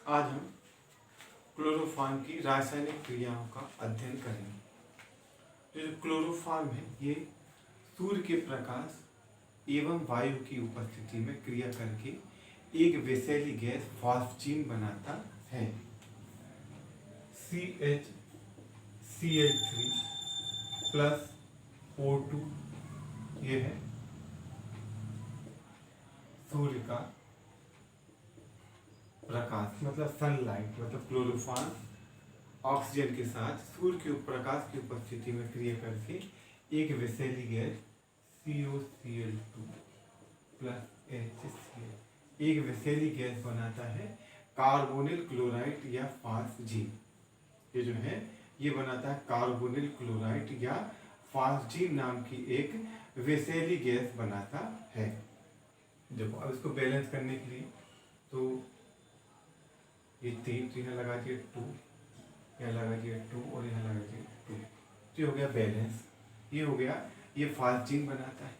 आज हम क्लोरोफॉर्म की रासायनिक क्रियाओं का अध्ययन करेंगे। जो क्लोरोफॉर्म है ये सूर्य के प्रकाश एवं वायु की उपस्थिति में क्रिया करके एक विषैली गैस फॉस्फीन बनाता है। CHCl3 प्लस O2 ये है सूर्य का प्रकाश मतलब सनलाइट, मतलब क्लोरोफॉर्म ऑक्सीजन के साथ सूर्य के प्रकाश की उपस्थिति में क्रिया करके एक विषैली गैस COCl2 प्लस HCl एक विषैली गैस बनाता है कार्बोनिल क्लोराइड या फॉस्फीन। ये जो है ये बनाता है कार्बोनिल क्लोराइड या फॉस्फीन नाम की एक विषैली गैस बनाता है। देखो अब इसको बैलेंस करने के लिए तो ये 3 तो यहाँ लगा दिए 2, यहाँ लगा दिए 2 और यहाँ लगा दिए 2, तो ये हो गया बैलेंस। ये हो गया, ये फॉस्फीन बनाता है।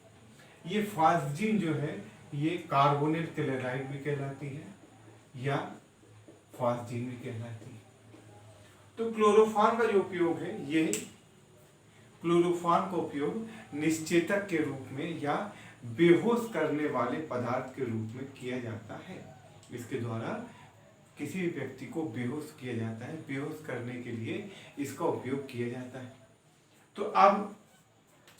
ये फॉस्फीन जो है ये कार्बोनिल क्लोराइड भी कहलाती है या फॉस्फीन भी कहलाती है। तो क्लोरोफॉर्म का जो उपयोग है ये क्लोरोफॉर्म का उपयोग निश्चेतक के रूप में या बेहोश करने वाले पदार्थ के रूप में किया जाता है। इसके द्वारा किसी भी व्यक्ति को बेहोश किया जाता है, बेहोश करने के लिए इसका उपयोग किया जाता है। तो अब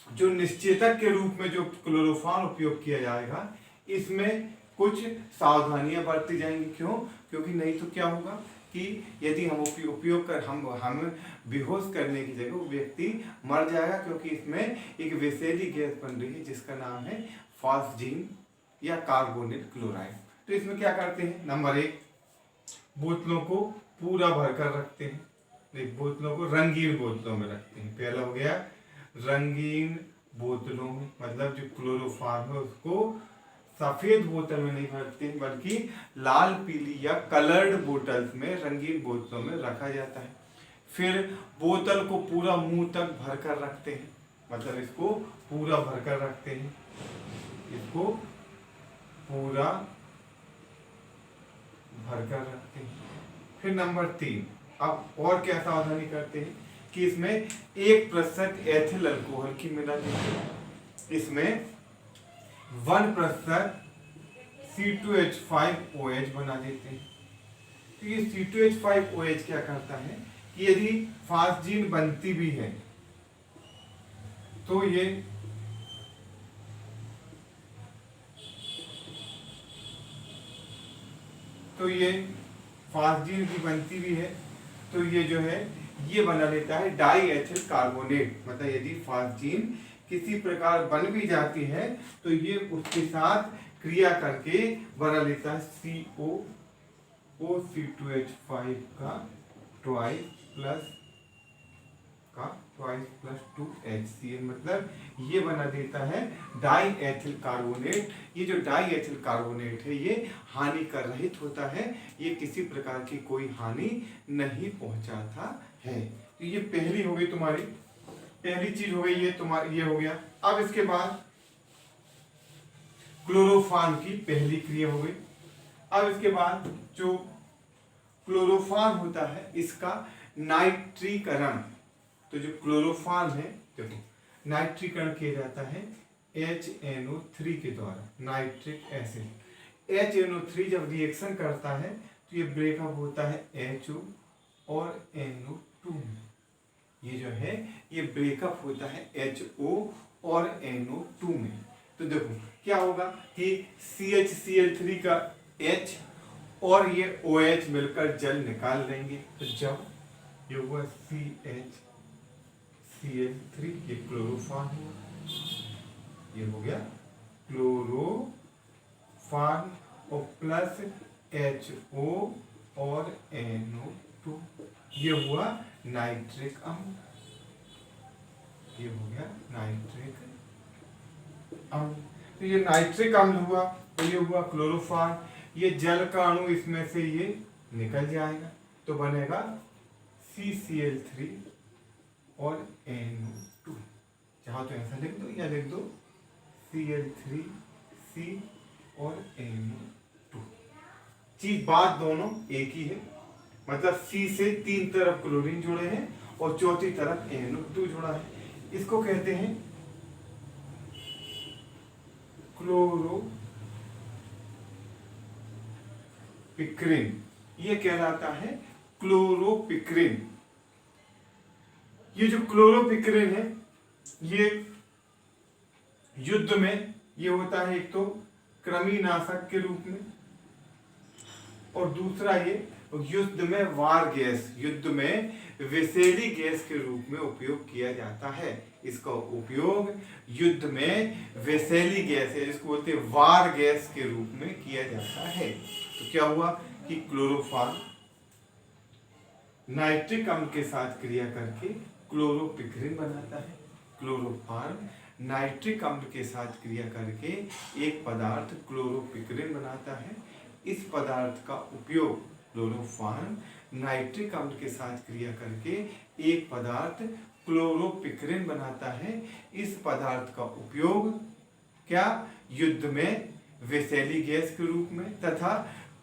जो निश्चेतक के रूप में जो क्लोरोफॉर्म उपयोग किया जाएगा इसमें कुछ सावधानियां बरती जाएंगी। क्यों? क्योंकि नहीं तो क्या होगा कि यदि हम उपयोग कर हम बेहोश करने की जगह वो व्यक्ति मर जाएगा, क्योंकि इसमें एक विषैली गैस बन रही है जिसका नाम है फॉस्फीन या कार्बोनिल क्लोराइड। तो इसमें क्या करते हैं, नंबर 1 बोतलों को पूरा भरकर रखते हैं। देख बोतलों को रंगीन बोतलों में रखते हैं। पहला हो गया रंगीन बोतलों में, मतलब जो क्लोरोफॉर्म है उसको सफेद बोतल में नहीं भरते बल्कि लाल पीली या कलर्ड बोतल्स में, रंगीन बोतलों में रखा जाता है। फिर बोतल को पूरा मुंह तक भरकर रखते हैं, मतलब इसको पूरा भरकर रखते हैं, इसको पूरा भरकर रखते हैं। फिर नंबर 3 अब और क्या सावधानी करते हैं कि इसमें 1% एथिल अल्कोहल की मिला देते हैं। इसमें 1% C2H5OH बना देते हैं। तो ये C2H5OH क्या करता है कि यदि फॉस्फीन बनती भी है तो ये फॉस्फीन की बनती भी है तो ये जो है ये बना लेता है डाई एथिल कार्बोनेट। मतलब यदि फॉस्फीन किसी प्रकार बन भी जाती है तो ये उसके साथ क्रिया करके बना लेता है COC2H5 का ट्वाइस प्लस 2HCl, मतलब ये बना देता है डाई एथिल कार्बोनेट। ये जो डाई एथिल कार्बोनेट है ये हानिकर रहित होता है, ये किसी प्रकार की कोई हानि नहीं पहुंचाता है। तो ये पहली हो गई तुम्हारी, पहली चीज हो गई ये तुम्हारी, ये हो गया। अब इसके बाद क्लोरोफॉर्म की पहली क्रिया हो गई। अब इसके बाद जो क्लोरोफॉर्म होता है इसका नाइट्रीकरण, तो जो क्लोरोफॉर्म है देखो नाइट्रीकरण किया जाता है HNO3 के द्वारा, नाइट्रिक एसिड। HNO3 जब रिएक्शन करता है तो ये ब्रेकअप होता है HO और NO2 में। ये जो है ये ब्रेकअप होता है HO और NO2 में। तो देखो क्या होगा कि CHCl3 का H और ये OH मिलकर जल निकाल लेंगे। तो जब ये हुआ CHCl3 ये क्लोरोफॉर्म हुआ, ये हो गया क्लोरोफॉर्म और प्लस HO और NO2 ये हुआ नाइट्रिक अम्ल, ये हो गया नाइट्रिक अम्ल। तो ये नाइट्रिक अम्ल हुआ तो ये हुआ क्लोरोफॉर्म। ये जल का अणु इसमें से ये निकल जाएगा तो बनेगा CCl3 और NO2। चाहो तो ऐसा लिख दो या लिख दो Cl3C और NO2। चीज बात दोनों एक ही है, मतलब C से 3 तरफ क्लोरीन जुड़े हैं और चौथी तरफ NO2 जुड़ा है। इसको कहते हैं क्लोरोपिक्रिन। ये कहलाता है क्लोरोपिक्रिन। ये जो क्लोरोपिक्रिन है ये युद्ध में ये होता है एक तो कृमिनाशक के रूप में, और दूसरा ये युद्ध में वार गैस, युद्ध में विषैली गैस के रूप में उपयोग किया जाता है। इसका उपयोग युद्ध में विषैली गैस है जिसको बोलते हैं वार गैस के रूप में किया जाता है। तो क्या हुआ कि क्लोरोफॉर्म नाइट्रिक अम्ल के साथ क्रिया करके क्लोरोपिक्रिन बनाता है। क्लोरोफॉर्म नाइट्रिक अम्ल के साथ क्रिया करके एक पदार्थ क्लोरोपिक्रिन बनाता है। इस पदार्थ का उपयोग क्लोरोफॉर्म नाइट्रिक अम्ल के साथ क्रिया करके एक पदार्थ क्लोरोपिक्रिन बनाता है। इस पदार्थ का उपयोग क्या युद्ध में विषैली गैस के रूप में तथा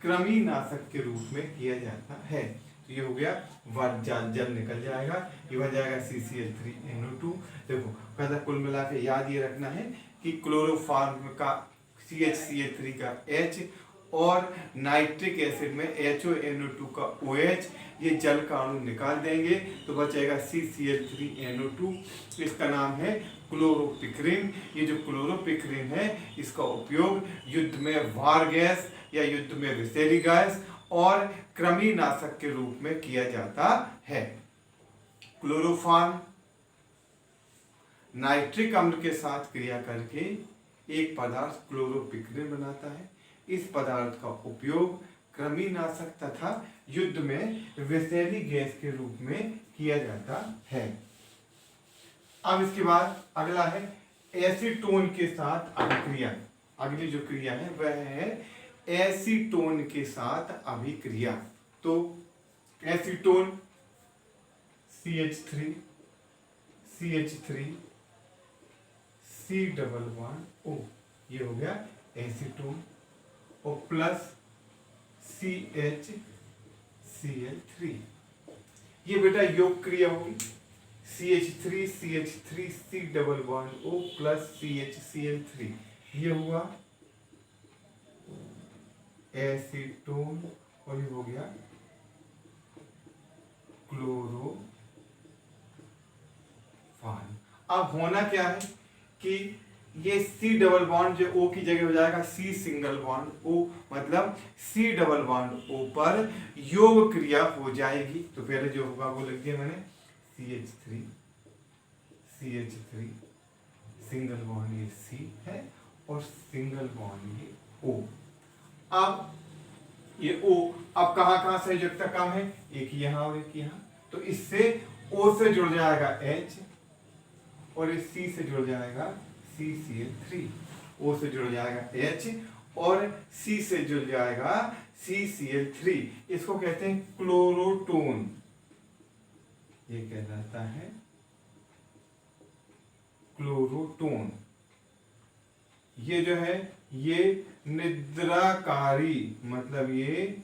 कृमिनाशक के रूप में किया जाता है। तो ये हो गया जल निकल जाएगा, ये बन जाएगा CCl3NO2। देखो कहता कुल मिला के याद ये रखना है कि क्लोरोफॉर्म का CHCl3 का H और नाइट्रिक एसिड में HONO2 का OH, ये जल का अणु निकाल देंगे तो बचेगा CCl3NO2। इसका नाम है क्लोरोपिक्रिन। ये जो क्लोरोपिक्रिन है इसका उपयोग युद्ध में वार गैस या युद्ध में विषैली गैस और कृमिनाशक के रूप में किया जाता है। क्लोरोफॉर्म नाइट्रिक अम्ल के साथ क्रिया करके एक पदार्थ क्लोरोपिक्रिन बनाता है। इस पदार्थ का उपयोग कृमिनाशक तथा युद्ध में विषैली गैस के रूप में किया जाता है। अब इसके बाद अगला है एसीटोन के साथ अभिक्रिया। अगली जो क्रिया है वह है एसीटोन के साथ अभिक्रिया। तो acetone CH3 CH3 C double bond O, ये हो गया एसीटोन, और प्लस CH Cl3, ये बेटा योग क्रिया होगी। CH3 CH3 C double bond O plus CH Cl3, ये हुआ एसीटोन और ये हो गया क्लोरोफॉर्म। अब होना क्या है कि ये C डबल बॉन्ड जो O की जगह हो जाएगा C सिंगल बॉन्ड O, मतलब C डबल बॉन्ड O पर योग क्रिया हो जाएगी। तो पहले जो होगा वो लिख दिया मैंने CH3 CH3 सिंगल बॉन्ड ये C है और सिंगल बॉन्ड ये O। अब ये O अब कहाँ संयोजकता कम है, एक यहाँ और एक यहाँ, तो इससे O से जुड़ जाएगा H और इस C से जुड़ जाएगा CCl3। O से जुड़ जाएगा H और C से जुड़ जाएगा CCl3। इसको कहते हैं क्लोरोटोन। ये कहलाता है क्लोरोटोन। ये जो है ये निद्राकारी, मतलब ये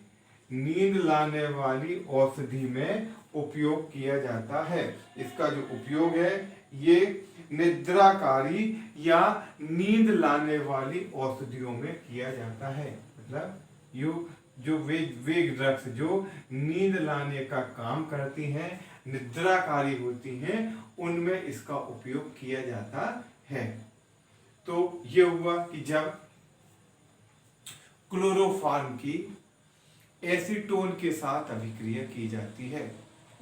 नींद लाने वाली औषधि में उपयोग किया जाता है। इसका जो उपयोग है ये निद्राकारी या नींद लाने वाली औषधियों में किया जाता है। मतलब जो वेग ड्रग्स जो नींद लाने का काम करती हैं, निद्राकारी होती हैं, उनमें इसका उपयोग किया जाता है। तो ये हुआ कि जब क्लोरोफॉर्म की एसीटोन के साथ अभिक्रिया की जाती है,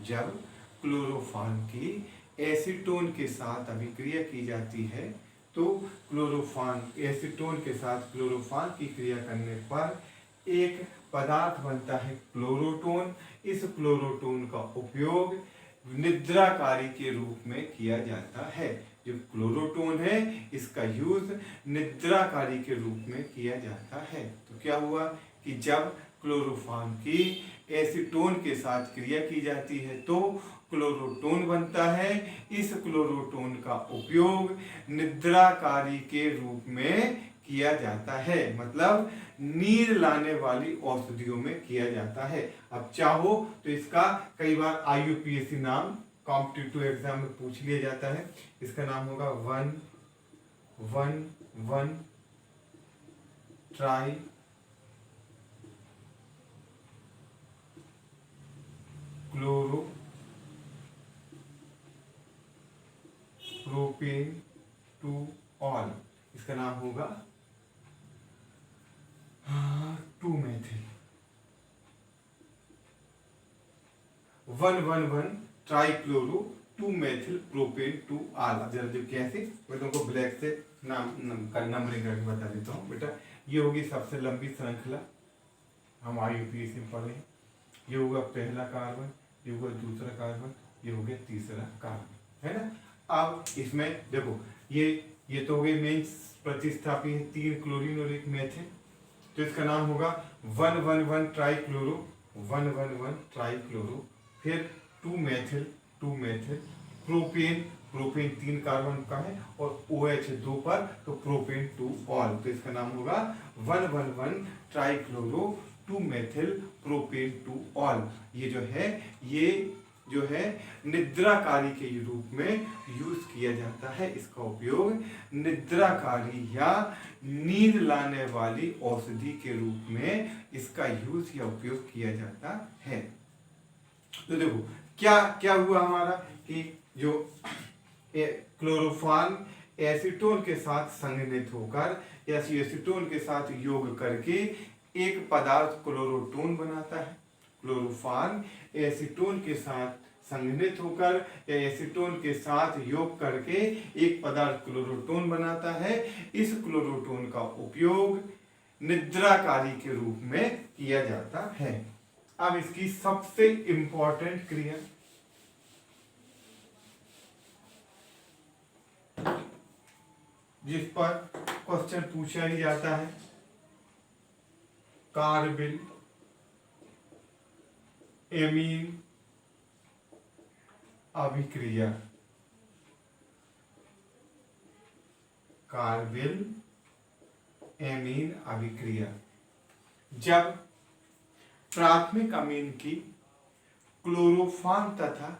जब क्लोरोफॉर्म की एसीटोन के साथ अभिक्रिया की जाती है तो क्लोरोफॉर्म एसीटोन के साथ क्लोरोफॉर्म की क्रिया करने पर एक पदार्थ बनता है क्लोरोटोन। इस क्लोरोटोन का उपयोग निद्राकारी के रूप में किया जाता है। जो क्लोरोटोन है इसका यूज निद्राकारी के रूप में किया जाता है। तो क्या हुआ कि जब क्लोरोफॉर्म की एसीटोन के साथ क्रिया की जाती है तो क्लोरोटोन बनता है। इस क्लोरोटोन का उपयोग निद्राकारी के रूप में किया जाता है, मतलब नींद लाने वाली औषधियों में किया जाता है। अब चाहो तो इसका कई बार IUPAC नाम कॉम्पिटिटिव एग्जाम में पूछ लिया जाता है। इसका नाम होगा 111 try chloro propane two all. इसका नाम होगा 2-मेथिल 111 ट्राइक्लोरो 2-मेथिल प्रोपेन टू ऑल। अब जरा जो कैसे मैं तुमको ब्लैक से नंबरिंग करके बता देता हूँ बेटा। ये होगी सबसे लंबी श्रृंखला, हम IUPAC में पढ़े हैं। ये होगा पहला कार्बन, ये होगा दूसरा कार्बन, ये हो गया तीसरा कार्बन, है ना। अब इसमें देखो ये तो हो गई मेन प्रतिस्थापी है, 3 क्लोरीन और 1 मेथिल। तो इसका नाम होगा 111 ट्राइक्लोरो 111 ट्राइक्लोरो, फिर 2-मेथिल प्रोपेन 3 कार्बन का है और OH 2 पर, तो प्रोपेन टू ऑल। तो इसका नाम होगा 111 ट्राइक्लोरो 2-मेथिल प्रोपेन टू ऑल। ये जो है निद्राकारी के रूप में यूज किया जाता है। इसका उपयोग निद्राकारी या नींद लाने वाली औषधि के रूप में इसका यूज या उपयोग किया जाता है। तो देखो क्या हुआ हमारा कि जो क्लोरोफॉर्म एसीटोन के साथ संघनित होकर या एसीटोन के साथ योग करके एक पदार्थ क्लोरोटोन बनाता है। क्लोरोफॉर्म एसीटोन के साथ संघनित होकर या एसीटोन के साथ योग करके एक पदार्थ क्लोरोटोन बनाता है। इस क्लोरोटोन का उपयोग निद्राकारी के रूप में किया जाता है। अब इसकी सबसे इंपॉर्टेंट क्रिया जिस पर क्वेश्चन पूछा ही जाता है, कार्बिल एमीन अभिक्रिया। कार्बिल एमीन अभिक्रिया जब प्राथमिक अमीन की क्लोरोफॉर्म तथा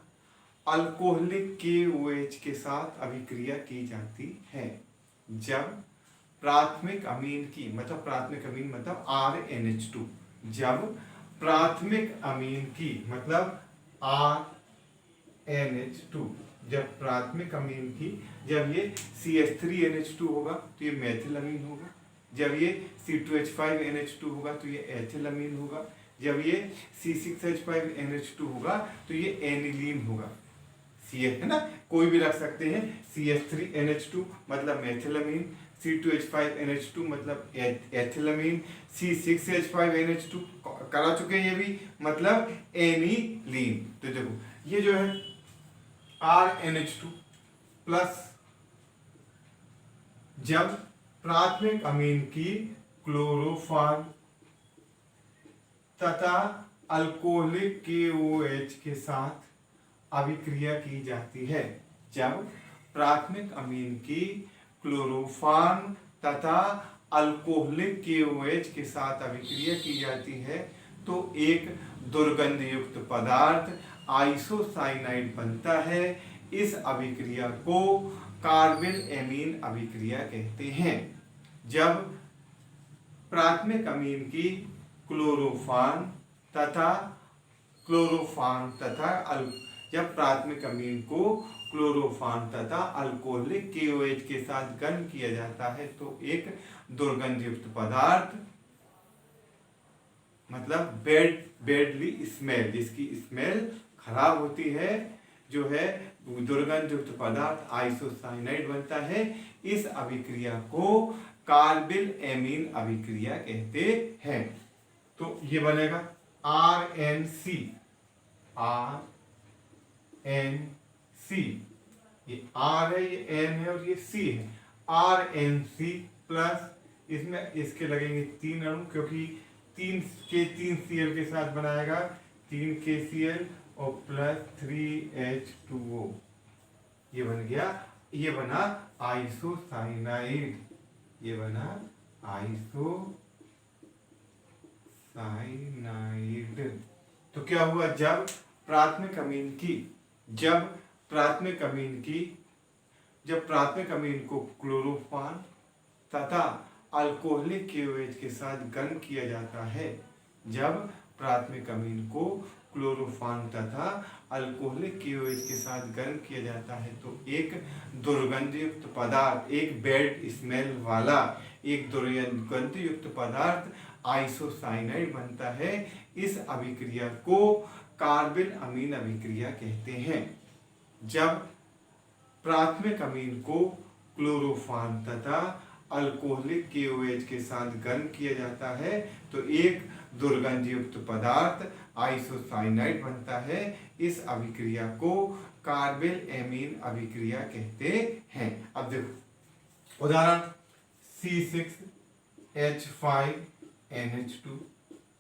अल्कोहलिक KOH के साथ अभिक्रिया की जाती है। जब प्राथमिक अमीन की मतलब प्राथमिक अमीन मतलब RNH2, जब प्राथमिक अमीन की मतलब RNH2, जब प्राथमिक अमीन की जब ये CH3NH2 होगा तो ये मेथिल अमीन होगा। जब ये C2H5NH2 होगा तो ये एथिल अमीन होगा। जब ये C6H5NH2 होगा तो ये एनिलीन होगा। CH है ना, कोई भी रख सकते हैं। CH3NH2 मतलब मेथिलअमीन, C2H5NH2 मतलब एथिलअमीन, C6H5NH2 करा चुके हैं ये भी, मतलब एनिलीन। तो देखो ये जो है RNH2 प्लस जब प्राथमिक अमीन की क्लोरोफॉर्म तथा अल्कोहलिक KOH के साथ अभिक्रिया की जाती है। जब प्राथमिक अमीन की क्लोरोफॉर्म तथा अल्कोहलिक KOH के साथ अभिक्रिया की जाती है तो एक दुर्गंध युक्त पदार्थ आइसोसाइनाइड बनता है। इस अभिक्रिया को कार्बिल एमीन अभिक्रिया कहते हैं। जब प्राथमिक अमीन की क्लोरोफॉर्म तथा जब प्राथमिक अमीन को क्लोरोफॉर्म तथा अल्कोहलिक KOH के साथ गर्म किया जाता है तो एक दुर्गंध युक्त पदार्थ मतलब बैडली स्मेल, जिसकी स्मेल खराब होती है, जो है दुर्गंध युक्त पदार्थ आइसोसाइनाइड बनता है। इस अभिक्रिया को कार्बिल एमीन अभिक्रिया कहते हैं। तो ये बनेगा RNC, ये R है, ये N है और ये C है। RNC प्लस इसमें इसके लगेंगे 3 अणु, क्योंकि 3 Cl के साथ बनाएगा 3 KCl और प्लस 3H2O। ये बन गया, ये बना आइसोसाइनाइड, ये बना आइसोसाइनाइड। तो क्या हुआ, जब प्राथमिक अमीन को क्लोरोफॉर्म तथा अल्कोहलिक KOH के साथ गर्म किया जाता है, जब प्राथमिक अमीन को क्लोरोफॉर्म तथा अल्कोहलिक KOH के साथ गर्म किया जाता है तो एक दुर्गंधयुक्त पदार्थ, एक बैड स्मेल वाला एक दुर्गंधयुक्त पदार्थ आइसोसाइनाइड बनता है। इस अभिक्रिया को कार्बिल अमीन अभिक्रिया कहते हैं। जब प्राथमिक अमीन को क्लोरोफॉर्म तथा अल्कोहलिक KOH के साथ गर्म किया जाता है तो एक दुर्गंधयुक्त पदार्थ आइसोसाइनाइड बनता है। इस अभिक्रिया को कार्बिल एमीन अभिक्रिया कहते हैं। अब देखो उदाहरण C6H5NH2,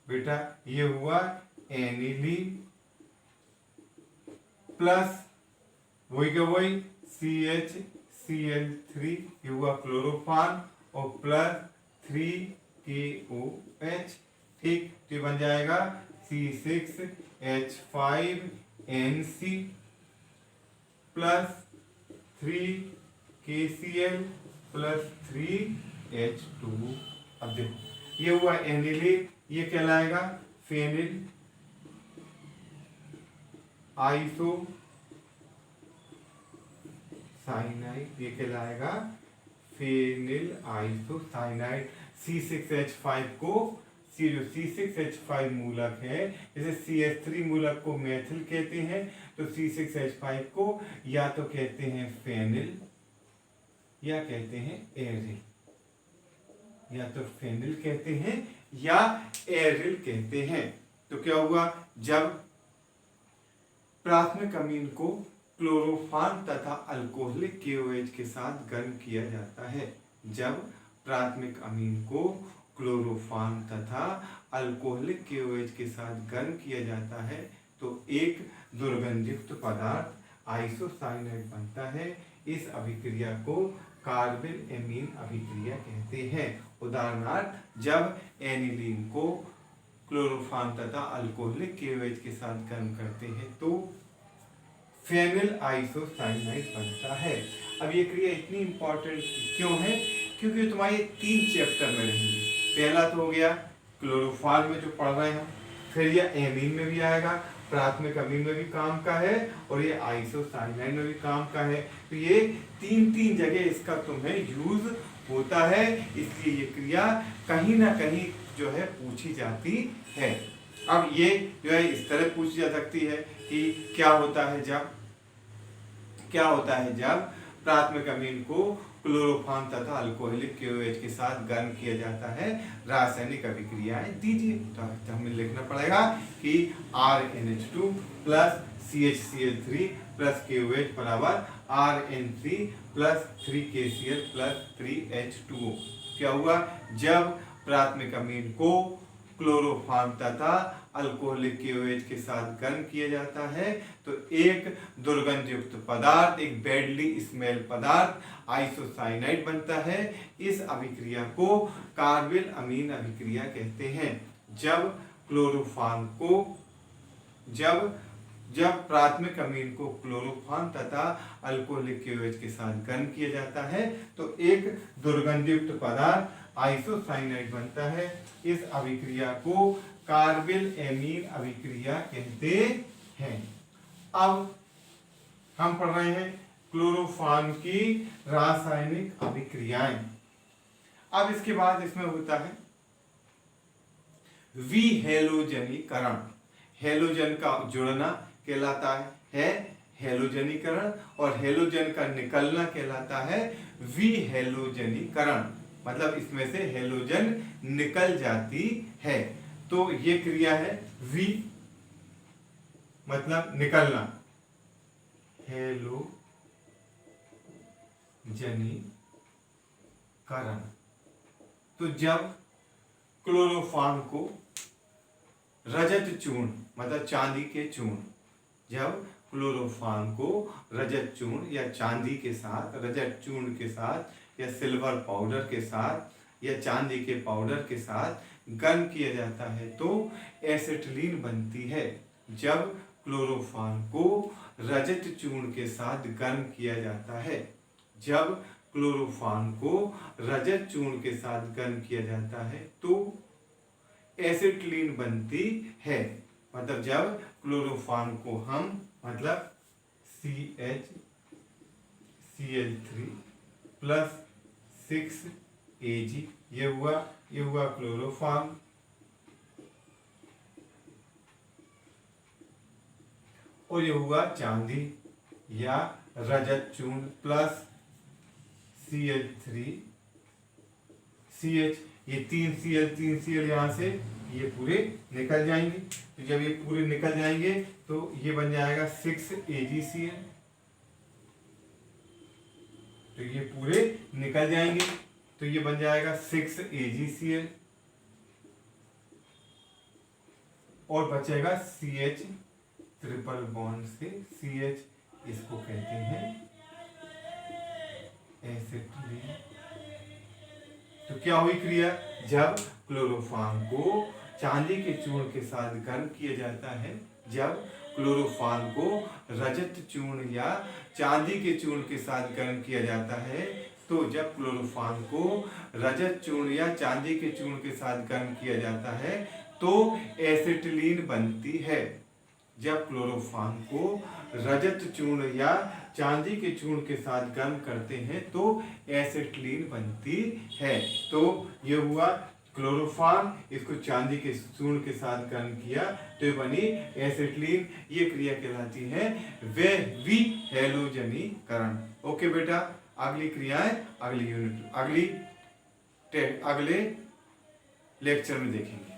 बेटा ये हुआ एनिलीन प्लस वही का वही CHCl3, ये हुआ क्लोरोफॉर्म और प्लस 3KOH। ठीक, तो बन जाएगा C6H5NC plus 3KCl plus 3H2। अब देखो ये हुआ एनिलीन, ये कहलाएगा फेनिल आइसोसाइनाइड, ये कहलाएगा फेनिल आइसोसाइनाइड। C6H5 को जो C6H5 मूलक है, जैसे CH3 मूलक को मेथिल कहते हैं तो C6H5 को या तो कहते हैं फेनिल या कहते हैं एरिल, या तो फेनिल कहते हैं या एरिल कहते हैं। तो क्या हुआ, जब प्राथमिक अमीन को क्लोरोफॉर्म तथा अल्कोहलिक KOH के साथ गर्म किया जाता है, जब प्राथमिक अमीन को क्लोरोफॉर्म तथा अल्कोहलिक KOH के साथ गर्म किया जाता है तो एक दुर्गंधयुक्त पदार्थ आइसोसाइनाइड बनता है। इस अभिक्रिया को कार्बिल एमीन अभिक्रिया कहते हैं। उदाहरणार्थ, जब एनिलीन को क्लोरोफॉर्म तथा अल्कोहलिक KOH के साथ गर्म करते हैं तो फेनिल आइसोसाइनाइड बनता है। अब ये क्रिया इतनी इंपॉर्टेंट क्यों है, क्योंकि तुम्हारे 3 चैप्टर में रहेंगी। पहला तो हो गया क्लोरोफॉर्म में जो पढ़ रहे हैं, फिर ये एमीन में भी आएगा, प्राथमिक अमीन में भी काम का है और ये आइसोसाइनाइड में भी काम का है। तो ये 3 जगह इसका तुम्हें यूज होता है, इसलिए ये क्रिया कहीं ना कहीं जो है पूछी जाती है। अब ये जो है इस तरह पूछी जा सकती है कि क्या होता है जब प्राथमिक अमीन को क्लोरोफॉर्म तथा अल्कोहलिक KOH के साथ गर्म किया जाता है, रासायनिक अभिक्रियाएं दीजिए। तो हमें लिखना पड़ेगा कि RNH2 plus CHCl3 plus KOH बराबर RN3 plus 3KCl plus 3H2O। क्या हुआ, जब प्राथमिक अमीन को क्लोरोफॉर्म तथा अल्कोहलिक KOH के साथ गर्म किया जाता है तो एक दुर्गंधयुक्त पदार्थ, एक बैडली स्मेल पदार्थ आइसोसाइनाइड बनता है। इस अभिक्रिया को कार्बिल अमीन अभिक्रिया कहते हैं। जब प्राथमिक अमीन को क्लोरोफॉर्म तथा अल्कोहलिक KOH के साथ गर्म किया जाता है तो एक दुर्गंधयुक्त पदार्थ आइसोसाइनाइड बनता है। इस अभिक्रिया को कार्बिल एमीन अभिक्रिया कहते हैं। अब हम पढ़ रहे हैं क्लोरोफॉर्म की रासायनिक अभिक्रियाएं। अब इसके बाद इसमें होता है विहेलोजनीकरण। हेलोजन का जुड़ना कहलाता है हेलोजनीकरण और हेलोजन का निकलना कहलाता है विहेलोजनीकरण। मतलब इसमें से हेलोजन निकल जाती है। तो ये क्रिया है वी मतलब निकलना, हेलोजनीकरण। तो जब क्लोरोफॉर्म को रजत चूर्ण मतलब चांदी के चूर्ण, जब क्लोरोफॉर्म को रजत चूर्ण या चांदी के साथ, रजत चूर्ण के साथ या सिल्वर पाउडर के साथ या चांदी के पाउडर के साथ गर्म किया जाता है तो एसिटिलीन बनती है। जब क्लोरोफॉर्म को रजत चूर्ण के साथ गर्म किया जाता है, जब क्लोरोफॉर्म को रजत चूर्ण के साथ गर्म किया जाता है तो एसिटिलीन बनती है। मतलब जब क्लोरोफॉर्म को हम मतलब CH प्लस 6Ag ये हुआ क्लोरोफॉर्म, और ये हुआ चांदी या रजत चूर्ण प्लस CH ये 3Cl यहाँ से ये पूरे निकल जाएंगे। तो जब ये पूरे निकल जाएंगे तो ये बन जाएगा 6AgCl। तो ये पूरे निकल जाएंगे तो ये बन जाएगा 6AgCl और बचेगा CH ट्रिपल बॉन्ड से CH, इसको कहते हैं एसिटिलीन। तो क्या हुई क्रिया, जब क्लोरोफॉर्म को चांदी के चूर्ण के साथ गर्म किया जाता है, जब क्लोरोफॉर्म को रजत चूर्ण या चांदी के चूर्ण के साथ गर्म किया जाता है, तो जब क्लोरोफॉर्म को रजत चूर्ण या चांदी के चूर्ण के साथ गर्म किया जाता है तो एसिटिलीन बनती है। जब क्लोरोफॉर्म को रजत चूर्ण या चांदी के चूर्ण के साथ गर्म करते हैं तो एसिटिलीन बनती है। तो ये हुआ क्लोरोफॉर्म, इसको चांदी के चूर्ण के साथ गर्म किया तो ये बनी एसिटिलीन। ये क्रिया कहलाती है विहेलोजनीकरण। ओके बेटा, अगली क्रियाएं अगली यूनिट अगले लेक्चर में देखेंगे।